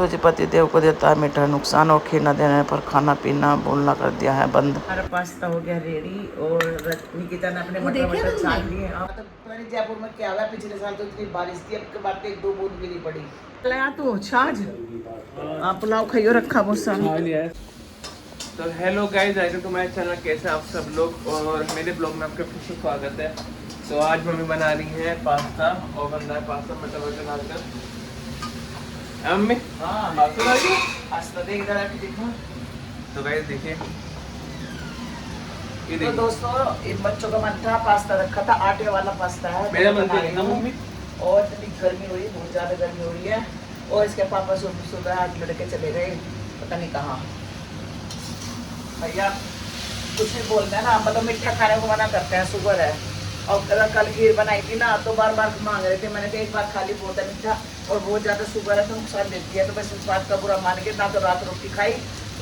तो जी पति देव को देता है मीठा नुकसान, और खीर न देने पर खाना पीना बोलना कर दिया है बंद। हमारा पास्ता हो गया रेडी और निकिता ने अपने मटर मटर छान लिए। तो पता जयपुर में क्या हुआ, पिछले साल तो इतनी बारिश थी, अब के बाद एक दो बूंद भी नहीं पड़ी। तो छाछ आप पुलाव खाइयो रखा बहुत सारा। तो hello guys, welcome to my channel. कैसे आप सब लोग, और मेरे ब्लॉग में आपका फिर से स्वागत है। तो आज मम्मी बना रही है पास्ता, और बन रहा है पास्ता मटर वटर डालकर। मम्मी पास्ता देख रहा है, देखो। तो गाइस देखिए, ये तो देखिए दोस्तों इन बच्चों का मन था, पास्ता रखा था, आटे वाला पास्ता है। मेरा मन था ना मम्मी। और इतनी गर्मी हो रही है, बहुत ज़्यादा गर्मी हो रही है। और इसके पापा सुबह आज लड़के चले गए पता नहीं कहाँ। भैया कुछ भी बोलते हैं ना, मतलब मीठा खाने को मना करते हैं, शुगर है। और कल खीर बनाई थी ना, तो बार बार मांग रहे थे। मैंने कहा एक बार खाली बहुत है मीठा, और बहुत ज़्यादा शुगर है तो नुकसान देती है। तो बस इस बात का बुरा मान के ना तो रात रोटी खाई,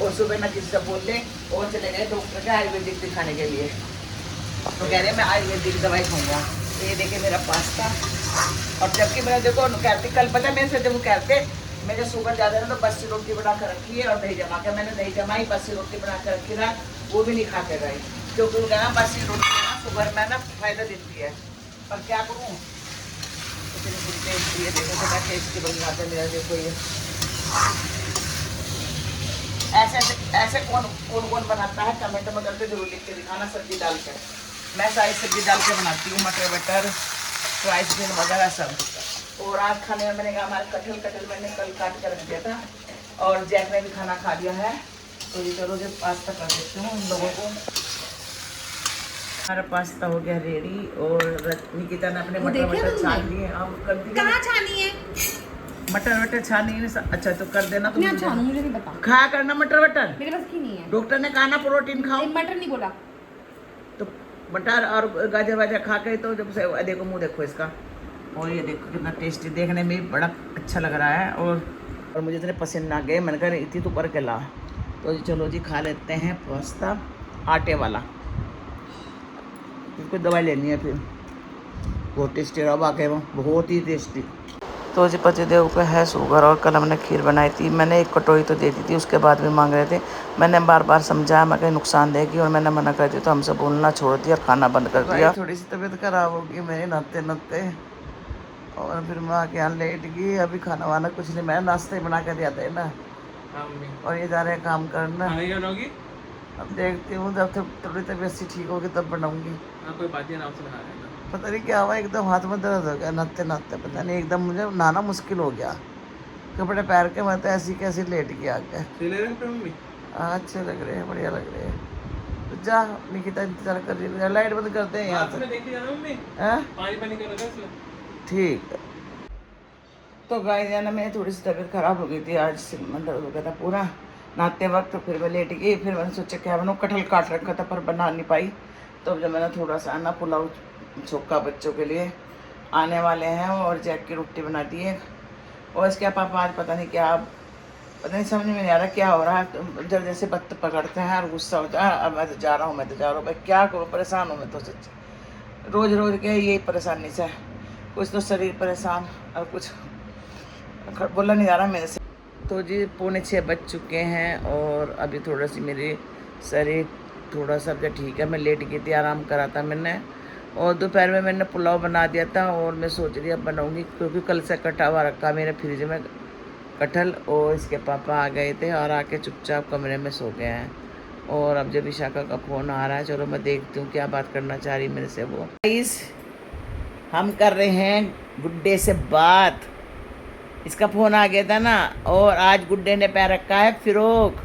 और सुबह ना किसी से बोल लें, और चले गए डॉक्टर के आयुर्वेदिक दिखाने के लिए। तो कह रहे हैं मैं आयुर्वेदिक दवाई खाऊंगा। तो ये देखे मेरा पास्ता। और जबकि मैंने देखो कहते कल पता मेरे से, जब वो कहते मेरे शुगर ज़्यादा है ना, तो बस्सी रोटी बना कर रखी है और दही जमा के, मैंने दही जमाई बस्सी रोटी बना कर रखी ना, वो भी नहीं खा के गए। क्योंकि वो कहना बस्सी रोटी ना शुगर में ना फायदा देती है, पर क्या करूँ। इतनी बुरी टेस्ट ये देखो कितना टेस्टी बन जाता है मेरा। देखो ये ऐसे कौन बनाता है, कमेंट में करके जरूर लिख के दिखाना। सब्जी डाल कर मैं सारी सब्जी डाल के बनाती हूँ, मटर वटर फ्राई चिकन वगैरह सब। और आज खाने में मैंने कहा हमारे कटहल मैंने कल काट कर रख दिया था, और जैक ने भी खाना खा लिया है। तो ये चलो जो पास्ता कर देती हूँ उन लोगों को। हमारा पास्ता हो गया रेडी, और निकिता ने अपने मटर वटर छान लिए। अब कर दी कहाँ छानी है? मटर वटर छानी है। अच्छा तो कर देना तुम। मैं छानू, मुझे नहीं पता। खाया करना मटर वटर, मेरे पास की नहीं है। डॉक्टर ने कहा ना प्रोटीन खाओ। मटर नहीं बोला तो मटर और गाजर वाजर खा के, तो जब से देखो मुंह देखो इसका, और ये देखो कितना टेस्टी, देखने में भी बड़ा अच्छा लग रहा है। और मुझे इतने पसंद आ गए, मैंने कहा इतनी तो कर के ला। तो जी चलो जी खा लेते हैं पास्ता आटे वाला। इसको दवाई लेनी है फिर। बहुत टेस्टी रहा वाकई में, बहुत ही टेस्टी। तो जी पति देव को है शुगर, और कल हमने खीर बनाई थी। मैंने एक कटोरी तो दे दी थी, उसके बाद भी मांग रहे थे। मैंने बार बार समझाया, मैं कहीं नुकसान देगी, और मैंने मना कर दिया। तो हमसे बोलना छोड़ दिया और खाना बंद कर दिया। थोड़ी सी तबीयत खराब होगी मेरी नहाते नहाते, और फिर मैं आके यहाँ लेट गई। अभी खाना वाना कुछ नहीं, मैं नाश्ते बना कर दिया था ना, और ये जा रहे हैं काम करना। अब देखती हूँ जब थोड़ी तबीयत सी ठीक होगी तब बनाऊंगी। कोई बात नहीं, से बना लेना। पता नहीं क्या हुआ, एकदम हाथ में दर्द हो गया नहाते नहाते, पता नहीं एकदम मुझे नहाना मुश्किल हो गया। कपड़े पैर के मैं तो ऐसी कैसी लेट गया आके। अच्छे लग रहे हैं, बढ़िया लग रहे हैं। तो जा निकिता इंतजार कर रही है, लाइट बंद करते हैं यहाँ से। ठीक है। तो गाइस है ना, मेरी थोड़ी सी तबीयत ख़राब हो गई थी, आज सिर में दर्द हो गया था पूरा नहाते वक्त। तो फिर मैं लेट गई। फिर मैंने सोचा क्या बनाऊँ, कटहल काट रखा था पर बना नहीं पाई। तो जब मैंने थोड़ा सा ना पुलाव छोका बच्चों के लिए आने वाले हैं, और जैक की रोटी बना दी है। और इसके पापा आज पता नहीं क्या, पता नहीं समझ में नहीं आ रहा क्या हो रहा है। जब जैसे बत्त पकड़ते हैं और गुस्सा होता है, अब मैं तो जा रहा हूँ, मैं तो जा रहा हूँ। भाई क्या करूँ, परेशान हूँ मैं तो सच, रोज़ रोज़ के यही परेशानी से। कुछ तो शरीर परेशान, और कुछ बोला नहीं जा रहा मेरे से। तो जी 6:45 बज चुके हैं, और अभी थोड़ा सी मेरी शरीर थोड़ा सा अब ठीक है। मैं लेट गई थी, आराम करा था मैंने। और दोपहर में मैंने पुलाव बना दिया था, और मैं सोच रही अब बनाऊंगी, क्योंकि कल से कटा हुआ रखा मेरे फ्रिज में कटहल। और इसके पापा आ गए थे, और आके चुपचाप कमरे में सो गए हैं। और अब जब विशाखा का फ़ोन आ रहा है, चलो मैं देखती हूँ क्या बात करना चाह रही मेरे से वो। हम कर रहे हैं गुड्डे से बात। इसका फ़ोन आ गया था ना, और आज गुड्डे ने पैर रखा है फिरोक,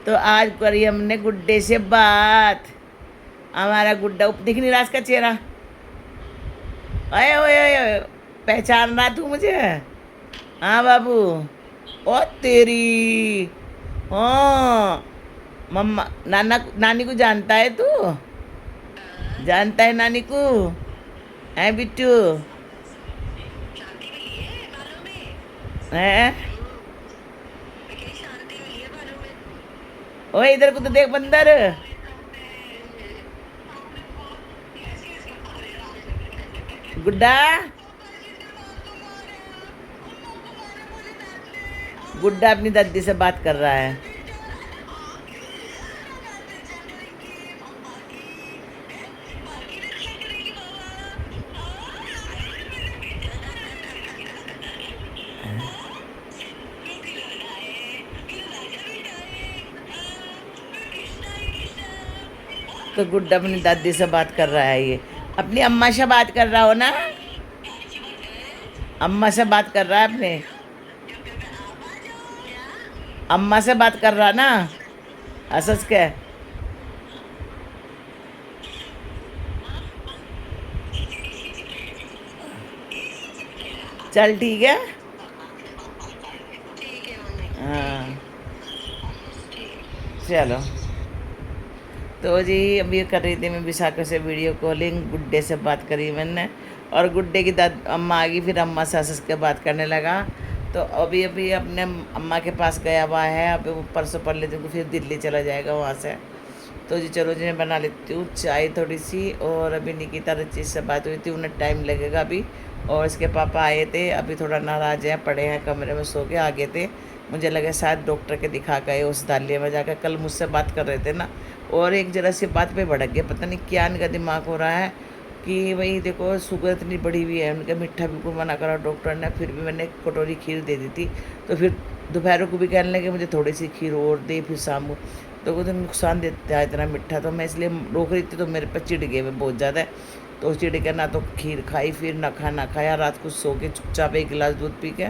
तो आज करी हमने गुड्डे से बात। हमारा गुड्डा दिख नहीं रहा इसका चेहरा। अरे ओए पहचान रहा तू मुझे? हाँ बाबू। ओ तेरी, हाँ मम्मा नानी को जानता है तू? जानता है नानी को? है बिट्टू? है? ओए इधर को तो देख बंदर। गुड्डा गुड्डा अपनी दादी से बात कर रहा है। तो गुड्डा अपनी दादी से बात कर रहा है। ये अपनी अम्मा से बात कर रहा हो ना, अम्मा से बात कर रहा है अपने अम्मा से बात कर रहा ना, हंस के। चल ठीक है। हाँ चलो। तो जी अभी कर रही थी मैं विशाखा से वीडियो कॉलिंग, गुड्डे से बात करी मैंने, और गुड्डे की दाद अम्मा आ गई, फिर अम्मा से हंस के बात करने लगा। तो अभी अभी अपने अम्मा के पास गया हुआ है, अभी वो परसों पढ़ लेते तो फिर दिल्ली चला जाएगा वहाँ से। तो जी चलो जी मैं बना लेती हूँ चाय थोड़ी सी। और अभी निकिता रची से बात हुई थी, उन्हें टाइम लगेगा अभी। और इसके पापा आए थे, अभी थोड़ा नाराज हैं, पड़े हैं कमरे में सो के, आगे थे। मुझे लगे शायद डॉक्टर के दिखा गए उस दालिया में जाकर, कल मुझसे बात कर रहे थे ना। और एक जरा सी बात पे भड़क गया, पता नहीं क्या इनका दिमाग हो रहा है कि भाई देखो शुगर इतनी बढ़ी हुई है, उनका मीठा बिल्कुल मना करा डॉक्टर ने, फिर भी मैंने एक कटोरी खीर दे दी थी। तो फिर दोपहर को भी कहने लगे मुझे थोड़ी सी खीर और दे, फिर शाम को। तो वो तो नुकसान देता है इतना मीठा, तो मैं इसलिए रोक रही थी। तो मेरे पे चिढ़ गए वे बहुत ज़्यादा। तो चिढ़ के ना तो खीर खाई, फिर ना खाया, रात को सो के चुपचाप एक गिलास दूध पी के,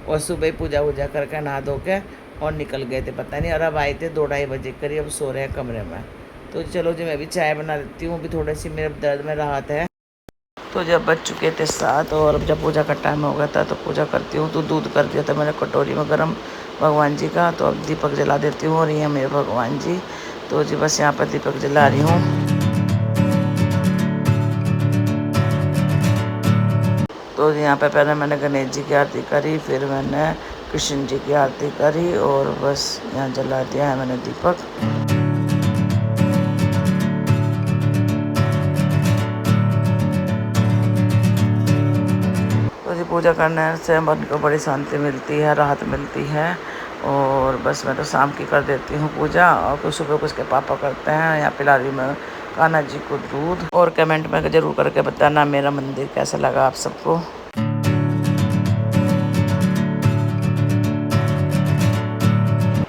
और सुबह पूजा वूजा करके नहा धो के और निकल गए थे पता नहीं। और अब आए थे 2-2:30 बजे करीब, अब सो रहे हैं कमरे में। तो चलो जी मैं भी चाय बना देती हूँ, अभी थोड़ी सी मेरे दर्द में राहत है। तो जब बज चुके थे 7 और अब जब पूजा का टाइम हो गया था तो पूजा करती हूँ। तो दूध कर दिया था मैंने कटोरी में गर्म भगवान जी का, तो अब दीपक जला देती हूँ। और ये मेरे भगवान जी, तो जी बस यहाँ पर दीपक जला रही हूँ। तो यहाँ पे पहले मैंने गणेश जी की आरती करी, फिर मैंने कृष्ण जी की आरती करी, और बस यहाँ जला दिया है मैंने दीपक। तो जी पूजा करने से मन को बड़ी शांति मिलती है, राहत मिलती है। और बस मैं तो शाम की कर देती हूँ पूजा, और कुछ सुबह कुछ के पापा करते हैं। यहाँ पिला रही मैं कान्हा जी को दूध। और कमेंट में ज़रूर करके बताना मेरा मंदिर कैसा लगा आप सबको।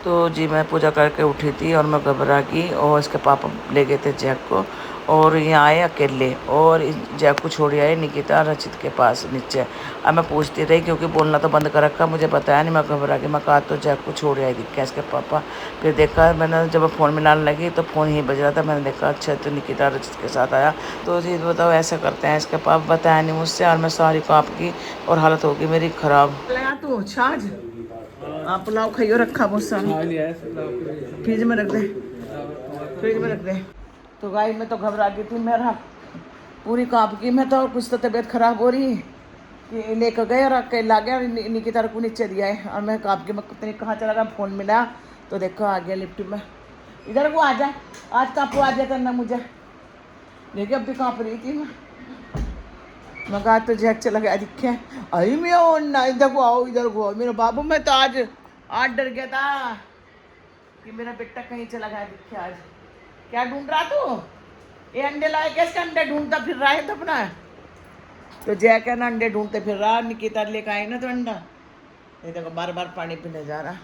तो जी मैं पूजा करके उठी थी और मैं घबरा गई, और इसके पापा ले गए थे जैक को, और यहाँ आए अकेले, और जैक को छोड़ आए निकिता रचित के पास नीचे। अब मैं पूछती रही क्योंकि बोलना तो बंद कर रखा, मुझे बताया नहीं, मैं घबरा गई। मैं कहा तो जैक को छोड़ आई दिखा इसके पापा। फिर देखा मैंने, जब मैं फ़ोन मिलाने लगी तो फ़ोन ही बज रहा था। मैंने देखा अच्छा तो निकिता रचित के साथ आया। तो जी बताओ ऐसा करते हैं, इसके पापा बताया नहीं मुझसे, और मैं सारी काँप की और हालत होगी मेरी ख़राब। तो छाछ आप पुलाव खाइयो, रखा बहुत सारा फ्रिज में रख दे, फ्रिज में रख दे। तो गाय में तो घबरा गई थी, मेरा पूरी काँप की मैं तो, कुछ तो तबीयत खराब हो रही कि लेकर गए और अकेला ला गया निकिता को नीचे दिया है। और मैं काँप के मैं पता नहीं कहाँ चला गया, फ़ोन मिला तो देखो आ गया लिफ्ट में। इधर को आ जा, आज काँपू आ जाता ना मुझे, देखिए अब भी काँप रही थी मैं कहा तो जैक चला गया दिखे। अरे मैं ना इधर को आओ, इधर को आओ मेरा बाबू। मैं तो आज डर गया था कि मेरा बेटा कहीं चला गया दिखे। आज क्या ढूंढ रहा तू? ये अंडे लाए, कैसे अंडे ढूंढता फिर रहा है तो अपना। तो जैक है ना अंडे ढूंढते फिर रहा, निकिता लेकर आई ना तो अंडा, ये देखो बार बार पानी पीने जा रहा।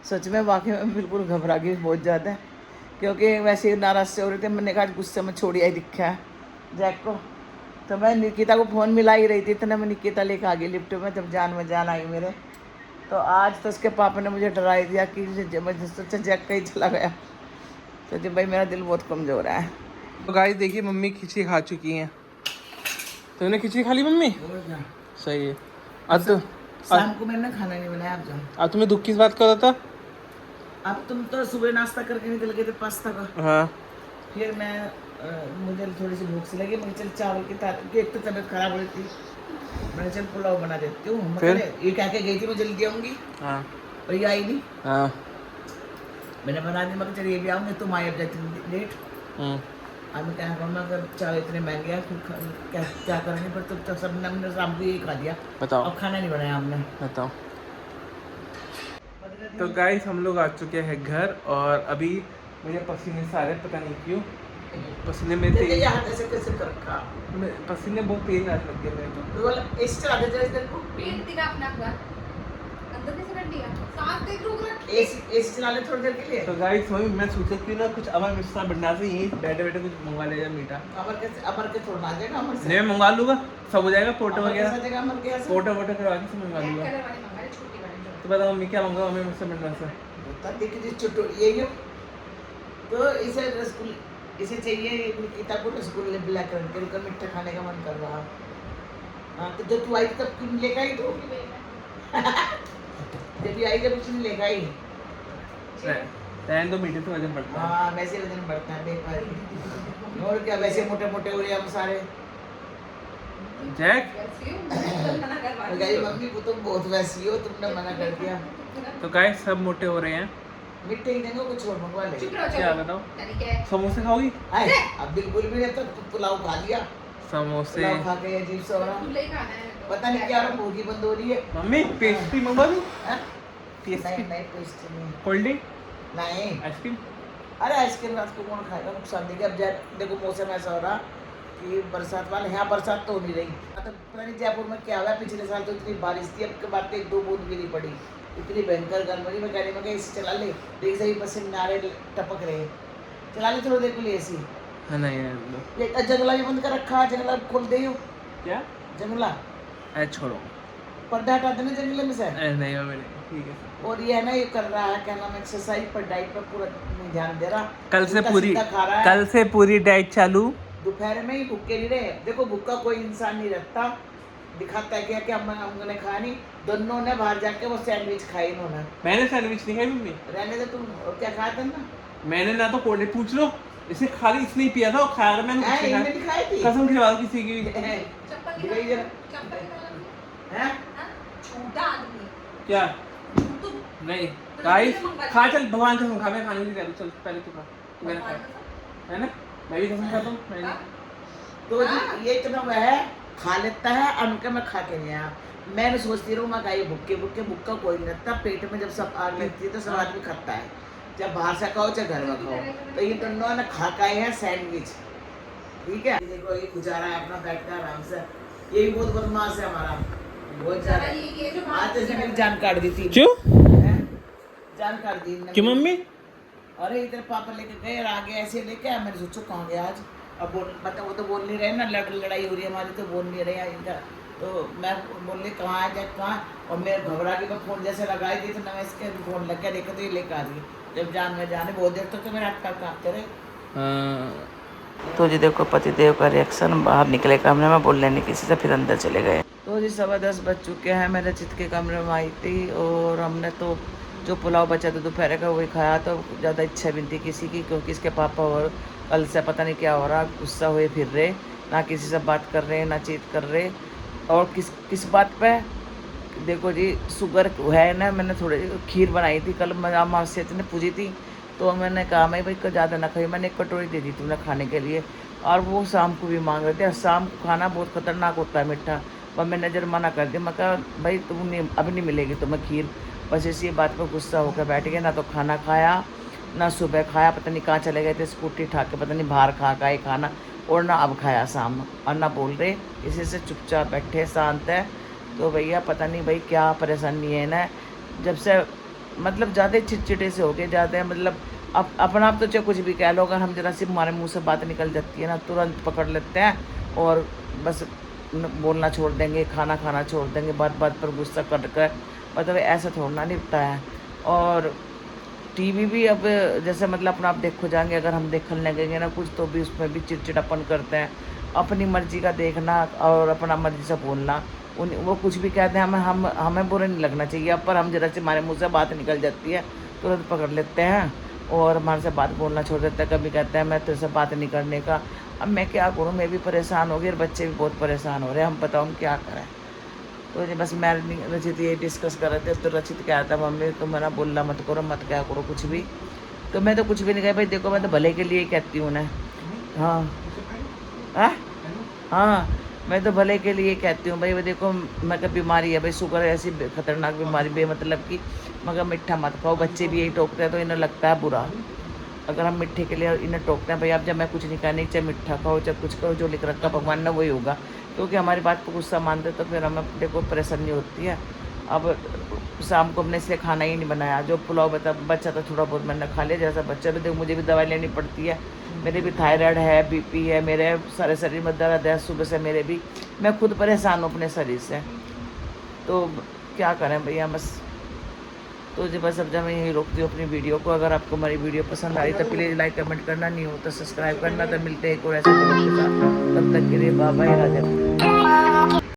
सच में वाकई में बिल्कुल घबरा गई बहुत ज़्यादा, क्योंकि वैसे ही नाराज से हो रहे थे। मैंने कहा गुस्से में छोड़ी आई दिखा है जैक को। तो मैं निकिता को फ़ोन मिला ही रही थी, इतना मैं निकिता लेकर आ गई लिफ्ट में, जब जान में जान आई मेरे। तो आज तो उसके पापा ने मुझे डरा दिया कि मुझे सोचा जैक कहीं चला गया। तो जब भाई मेरा दिल बहुत कमज़ोर है। तो गाइस देखिए मम्मी खिचड़ी खा चुकी हैं। तो उन्हें खिचड़ी खा ली मम्मी? सही है। अब तो शाम को मैंने खाना नहीं बनाया। आप जाओ। अब तुम्हें दुख किस बात का होता था? अब तुम तो सुबह नाश्ता करके निकल गए थे पास्ता का। हाँ। फिर मैं मुझे थोड़ी सी भूख सी लगी, मैं चल चावल की एक तो तबीयत खराब हो रही थी, मैंने चल पुलाव बना देती हूँ। फिर ये कह के गई थी मैं जल्दी आऊँगी, हाँ, और ये आई नहीं। हाँ, मैंने बना दी, मैं चलिए भी आऊँगी, तुम आए अब जाती लेट। अब मैं क्या करूँ, अगर चावल इतने महंगे हैं फिर क्या करेंगे, पर तो सब हमने शाम को यही खा दिया। बताओ। अब खाना नहीं बनाया हमने। बताओ। तो गाइस हम लोग आ चुके हैं घर और अभी मुझे पसीने सारे पता नहीं क्यों पसीने में देखिए तेज यहाँ कैसे कैसे कर रखा। पसीने बहुत तेज आने लग गए मेरे को। तो बोला इस चला दे इधर को। पेट दिखा अपना हुआ अंदर कैसे कर दिया साथ देख रोक रख एसी चला ले थोड़ी देर के लिए। तो गाइस मम्मी मैं सोचा कि ना कुछ अमर मिश्रा बनना से यही बैठे बैठे कुछ मंगवा ले जा मीठा। अमर के छोड़ना आ जाएगा अमर से। नहीं मैं मंगवा लूंगा सब हो जाएगा फोटो अमर वगैरह कैसा जगह अमर के यहाँ से? फोटो वोटो करवा के सब मंगवा ब्लैक लूंगा। कलर वाली मंगा ले छोटी वाली तो बता मम्मी क्या मंगवा मम्मी मुझसे बनना से बता देख जी छोटो ये क्यों? तो इसे रसगुल्ले इसे चाहिए निकिता को रसगुल्ले ब्लैक रंग के उनका मीठा खाने का मन कर रहा। हाँ तो जब तू आई तब क्यों नहीं लेकर आई तू? जब भी आई जब कुछ नहीं लेकर आई। रहने दो मीठे से वजन बढ़ता है। हाँ वैसे वजन बढ़ता है बेकार। और क्या वैसे मोटे मोटे हो रहे हम सारे। जैक मना करवा गई मम्मी वो तुम बहुत वैसी हो तुमने मना कर दिया। तो गाइस सब मोटे हो रहे हैं। मिठे ही देंगे कुछ और मंगवा ले। चुप रहो क्या चलो बताओ यानी क्या है समोसे खाओगी आए अब बिल्कुल भी नहीं तो पुलाव खा लिया। समोसे पुलाव खा के अजीब सा हो रहा। तुले ही खाना है पता नहीं क्या हो रहा भूखी बंद हो रही है। मम्मी पेस्ट्री मंगवा दूँ हाँ? पेस्ट्री नहीं नहीं टेस्ट नहीं। कोल्ड ड्रिंक नहीं आइसक्रीम। अरे आइसक्रीम रात को कौन खाएगा नुकसान देगी। अब देखो मौसम ऐसा हो रहा कि बरसात वाले यहाँ बरसात तो हो नहीं रही। तो पता नहीं जयपुर में क्या हुआ पिछले साल तो इतनी बारिश थी अब के बाद तो एक दो बूंद गिरी पड़ी इतनी भयंकर गर्मी में कहने में एसी चला ले देख सही पसीने आ रहे टपक रहे। चला ले थोड़ी देर के लिए एसी। हाँ नहीं नहीं ये जंगला भी बंद कर रखा है जंगला खोल दे क्या जंगला अरे छोड़ो पर्दा हटा देना जंगले में से। अरे नहीं मम्मी नहीं ठीक है। और ये है ना ये कर रहा है क्या नाम एक्सरसाइज पर डाइट पर पूरा नहीं ध्यान दे रहा। कल से उल्टा पूरी सीधा खा रहा है। कल से पूरी डाइट चालू। दोपहर में ही भूखे नहीं रहे। देखो भूखा कोई इंसान नहीं रहता दिखाता है क्या क्या हमने खाया नहीं। दोनों ने बाहर जाके वो सैंडविच खाई इन्होंने। मैंने सैंडविच नहीं खाई मम्मी। रहने दे तुम क्या खाया था ना। मैंने ना तो कोल्ड ड्रिंक पूछ लो इसे खाली इसने ही पिया था और खाया मैंने कुछ नहीं इन्हें खाया। भी खाई थी कसम खिलवा किसी की। चप्पल दिखाई जरा। चप्पल निकाल हैं? छोटा आदमी क्या तू नहीं गाइस खा चल भगवान कसम खा मैं खाने नहीं जा चल पहले तू खा तू मैंने खा है ना मैं भी कसम खाता हूँ मैं तो ये इतना वह है खा लेता है उनके मैं खा के नहीं आया। मैं भी सोचती रहूँ मैं खाई भुक्के भुक्के भुक्का कोई नहीं रहता पेट में जब सब आग लगती है तो सब आदमी खाता है चाहे बाहर से खाओ चाहे घर में खाओ। तो ये दोनों ने खा खाए हैं सैंडविच ठीक है। ये देखो ये गुजारा है अपना बैठ कर आराम से। ये भी बहुत बदमाश है हमारा बहुत ज्यादा। ये जो आज तो इसने मेरी जान काट दी थी। क्यों हैं? जान काट दी इन्होंने। क्यों मम्मी अरे इधर पापा लेके गए और आगे ऐसे लेके आया मैंने सोचो कहाँ गया आज। अब बोल बता वो तो बोल नहीं रहे ना लड़ाई हो रही है हमारी तो बोल नहीं रहे हैं इनका। तो मैं बोल रही कहाँ है जब कहाँ और मैं घबरा के मैं फ़ोन जैसे लगाई थी तो मैं इसके फ़ोन लग गया देखा तो ये लेकर आ रही है। जब जान में जाने बहुत देर तक तो मेरे हाथ पैर कांपते रहे। तो जी देखो पतिदेव का रिएक्शन बाहर निकले कमरे में बोलने नहीं किसी से फिर अंदर चले गए। तो जी 10:15 बज चुके हैं। मैं रचित के कमरे में आई थी और हमने तो जो पुलाव बचा था दोपहर का वही खाया। तो ज़्यादा इच्छा भी नहीं थी किसी की क्योंकि इसके पापा और कल से पता नहीं क्या हो रहा गुस्सा हुए फिर रहे ना किसी से बात कर रहे ना चीत कर रहे। और किस बात पे देखो जी शुगर है ना। मैंने थोड़ी खीर बनाई थी कल अमावस्या ने पूजी थी तो मैंने कहा मैं भाई ज़्यादा ना खाई मैंने एक कटोरी दे दी तुमने खाने के लिए और वो शाम को भी मांग रहे थे। शाम को खाना बहुत खतरनाक होता है मीठा पर मैंने जब मना कर दिया मैं कहा भाई तुम नहीं अब नहीं मिलेगी तुम्हें खीर। बस इसी बात पर गुस्सा होकर बैठ गया ना तो खाना खाया ना सुबह खाया पता नहीं कहाँ चले गए थे स्कूटी उठा के पता नहीं बाहर खा गए खाना और ना अब खाया शाम और ना बोल रहे इसी से चुपचाप बैठे शांत है। तो भैया पता नहीं भाई क्या परेशानी है ना जब से मतलब ज़्यादा चिड़चिड़े से हो गए ज़्यादा मतलब अब अपना आप तो चाहे कुछ भी कह लो अगर हम जरा सिर्फ हमारे मुंह से बात निकल जाती है ना तुरंत पकड़ लेते हैं और बस बोलना छोड़ देंगे खाना खाना छोड़ देंगे बात बात पर गुस्सा कर कर मतलब ऐसा थोड़ा निपटा है। और टीवी भी अब जैसे मतलब अपना आप देखो जाएंगे अगर हम देखने लगेंगे ना कुछ तो भी उसमें भी चिड़चिड़ापन करते हैं अपनी मर्जी का देखना और अपना मर्जी से बोलना वो कुछ भी कहते हैं हमें बुरा नहीं लगना चाहिए। पर हम जरा से हमारे मुंह से बात निकल जाती है तुरंत पकड़ लेते हैं और हमारे से बात बोलना छोड़ देते हैं। कभी कहते हैं मैं तेरे से बात नहीं करने का। अब मैं क्या करूँ मैं भी परेशान हो गई और बच्चे भी बहुत परेशान हो रहे हैं हम बताओ हम क्या करें। तो ये बस मैं रचित ये डिस्कस कर रहे थे तो रचित क्या था मम्मी तुम ना बोलना मत करो मत क्या करो कुछ भी। तो मैं तो कुछ भी नहीं कहा भाई देखो मैं तो भले के लिए ही कहती हूँ ना। हाँ हाँ मैं तो भले के लिए कहती हूँ भाई वो देखो मैं क्या बीमारी है भाई शुगर है ऐसी खतरनाक बीमारी बेमतलब की मगर मीठा मत खाओ। बच्चे भी यही टोकते हैं तो इन्हें लगता है बुरा अगर हम मीठे के लिए इन्हें टोकते हैं। भाई अब जब मैं कुछ नहीं करनी, चाहे मीठा खाओ चाहे कुछ करो, जो लिख रखा भगवान ने वही होगा। क्योंकि हमारी बात को गुस्सा मानते तो फिर हमें अपने को परेशानी होती है। अब शाम को हमने इसलिए खाना ही नहीं बनाया। जो पुलाव बच्चा था थोड़ा बहुत मैंने खा लिया। जैसा बच्चा भी देखो, मुझे भी दवाई लेनी पड़ती है। मेरे भी थायराइड है, बीपी है, मेरे सारे शरीर में दर्द है सुबह से मेरे भी। मैं खुद परेशान हूँ अपने शरीर से, तो क्या करें भैया बस। तो जी बस अब जब मैं यही रोकती हूँ अपनी वीडियो को। अगर आपको हमारी वीडियो पसंद आई तो प्लीज़ लाइक कमेंट करना, नहीं हो तो सब्सक्राइब करना। तो मिलते हैं एक और ऐसे ब्लॉग के साथ, तब तक के लिए बाय बाय, राधे।